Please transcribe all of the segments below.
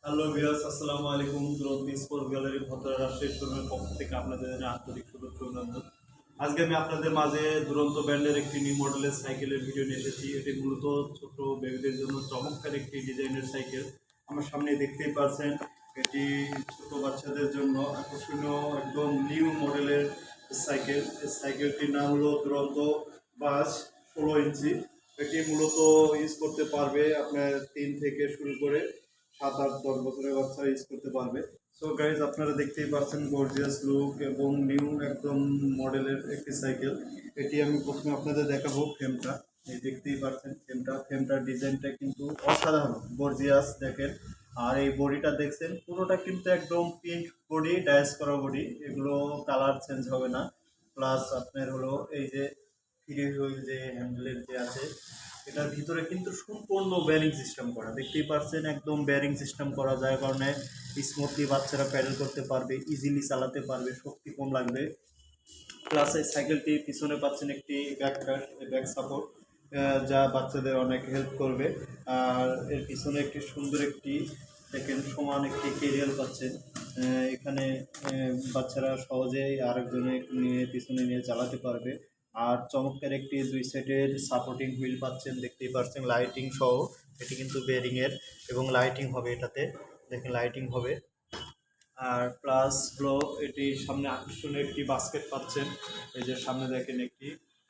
Hello viewers, আসসালামু আলাইকুম। দুরন্ত স্পোর্টস গ্যালারি ভদ্রা রাজশাহী শোরুমের পক্ষ থেকে আপনাদের জানাই আন্তরিক শুভেচ্ছা ও অভিনন্দন। আজকে আমি আপনাদের মাঝে দুরন্ত ব্র্যান্ডের একটি নিউ মডেলের সাইকেলের ভিডিও নিয়ে এসেছি। এটি মূলত ছোট বেবিদের জন্য চমৎকার একটি ডিজাইনের সাইকেল। আমার সামনে দেখতেই পাচ্ছেন, এটি ছোট বাচ্চাদের জন্য আকর্ষণীয় একদম নিউ মডেলের সাইকেল। এই সাইকেলটির নাম হলো দুরন্ত বাস 16 ইঞ্চি। এটি মূলত ইউজ করতে পারবে আপনার 3 থেকে শুরু করে 7, 8, 10 বছরের বাচ্চা ইউজ করতে পারবে। সো গাইজ, আপনারা দেখতেই পাচ্ছেন গর্জিয়াস লুক এবং নিউ একদম মডেলের একটি সাইকেল। এটি আমি প্রথমে আপনাদের দেখাবো ফ্রেমটা। এই দেখতেই পাচ্ছেন ফ্রেমটার ডিজাইনটা কিন্তু অসাধারণ গর্জিয়াস দেখেন। আর এই বডিটা দেখছেন পুরোটা কিন্তু একদম প্রিন্ট বডি, ডায়াস করা বডি, এগুলো কালার চেঞ্জ হবে না। প্লাস আপনার হলো এই যে ফ্রি হুইল যে হ্যান্ডেলের যে আছে, এটার ভিতরে কিন্তু সম্পূর্ণ ব্যারিং সিস্টেম করা, দেখতেই পাচ্ছেন একদম ব্যারিং সিস্টেম করা, যার কারণে স্মুথলি বাচ্চারা প্যাডেল করতে পারবে, ইজিলি চালাতে পারবে, শক্তি কম লাগবে। প্লাস এই সাইকেলটি পিছনে পাচ্ছেন একটি ব্যাক সাপোর্ট, যা বাচ্চাদের অনেক হেল্প করবে। আর এর পিছনে একটি সুন্দর একটি দেখেন সমান একটি কেরিয়ার পাচ্ছেন। এখানে বাচ্চারা সহজেই আরেকজনে নিয়ে পিছনে নিয়ে চালাতে পারবে। আর চমৎকার একটি 2 সেটের সাপোর্টিং হুইল পাচ্ছেন, দেখতেই পাচ্ছেন লাইটিং সহ। এটি কিন্তু বেরিংয়ের এবং লাইটিং হবে, এটাতে দেখেন লাইটিং হবে। আর প্লাস হলো এটির সামনে আকর্ষণীয় একটি বাস্কেট পাচ্ছেন। এই যে সামনে দেখেন একটি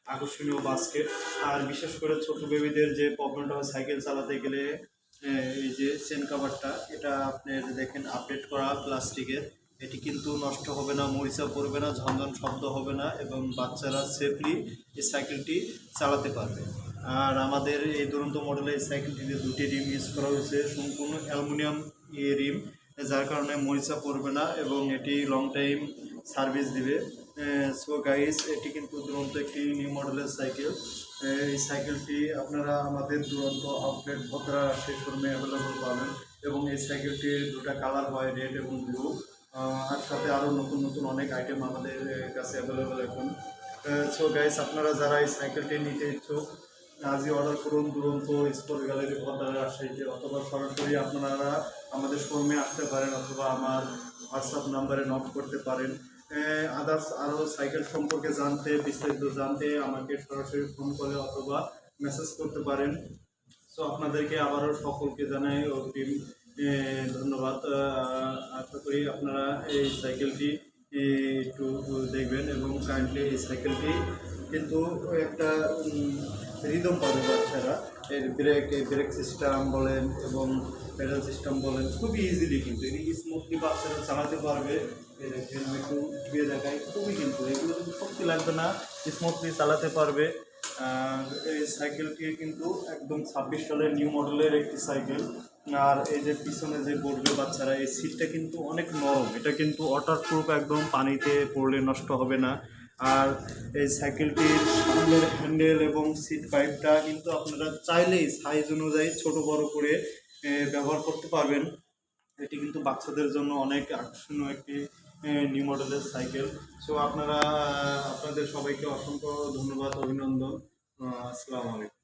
আকর্ষণীয় বাস্কেট। আর বিশেষ করে ছোট বেবিদের যে প্রবলেমটা হয় সাইকেল চালাতে গেলে, এই যে চেন কাভারটা, এটা আপনার দেখেন আপডেট করা প্লাস্টিকের। এটি কিন্তু নষ্ট হবে না, মরিচা পড়বে না, ঝনঝন শব্দ হবে না এবং বাচ্চারা সেফলি এই সাইকেলটি চালাতে পারবে। আর আমাদের এই দুরন্ত মডেলের এই সাইকেলটিতে 2টি রিম ইউজ করা হয়েছে, সম্পূর্ণ অ্যালুমিনিয়াম রিম, যার কারণে মরিচা পড়বে না এবং এটি লং টাইম সার্ভিস দিবে। সো গাইস, এটি কিন্তু দুরন্ত একটি নিউ মডেলের সাইকেল। এই সাইকেলটি আপনারা আমাদের দুরন্ত আউটলেট ভদ্রা রাজশাহী শোরুমে অ্যাভেলেবল পাবেন এবং এই সাইকেলটির 2টা কালার হয়, রেড এবং ব্লু। আর সাথে আরও নতুন নতুন অনেক আইটেম আমাদের কাছে অ্যাভেলেবল এখন। সো গাইস, আপনারা যারা এই সাইকেলটি নিতে ইচ্ছুক, আজই অর্ডার করুন দুরন্ত স্পোর্টস গ্যালারি ভদ্রা রাজশাহীতে, অথবা সরাসরি আপনারা আমাদের শোরুমে আসতে পারেন, অথবা আমার হোয়াটসঅ্যাপ নাম্বারে নক করতে পারেন। আদার্স আরও সাইকেল সম্পর্কে জানতে, বিস্তারিত জানতে আমাকে সরাসরি ফোন করে অথবা মেসেজ করতে পারেন। সো আপনাদেরকে আবারও সকলকে জানাই অগ্রিম ধন্যবাদ। আশা করি আপনারা এই সাইকেলটি একটু দেখবেন এবং কাইন্ডলি এই সাইকেলটি কিন্তু একটা রিদম পাবে বাচ্চারা। এর ব্রেক সিস্টেম বলেন এবং প্যাডেল সিস্টেম বলেন, খুবই ইজিলি কিন্তু এটি স্মুথলি বাচ্চারা চালাতে পারবে। দেখেন আমি একটু ধুয়ে দেখাই, খুবই কিন্তু এগুলো কিন্তু শক্তি লাগবে না, স্মুথলি চালাতে পারবে। এই সাইকেলটি কিন্তু একদম 26 সালের নিউ মডেলের একটি সাইকেল। আর এই যে পিছনে যে বসবে বাচ্চারা, এই সিটটা কিন্তু অনেক নরম, এটা কিন্তু ওয়াটারপ্রুফ, একদম পানিতে পড়লে নষ্ট হবে না। আর এই সাইকেলটির সামনের হ্যান্ডেল এবং সিট পাইপটা কিন্তু আপনারা চাইলেই সাইজ অনুযায়ী ছোট বড় করে ব্যবহার করতে পারবেন। এটি কিন্তু বাচ্চাদের জন্য অনেক আকর্ষণীয় একটি নিউ মডেলের সাইকেল। সো আপনারা আপনাদের সবাইকে অসংখ্য ধন্যবাদ, অভিনন্দন। আসসালামু আলাইকুম।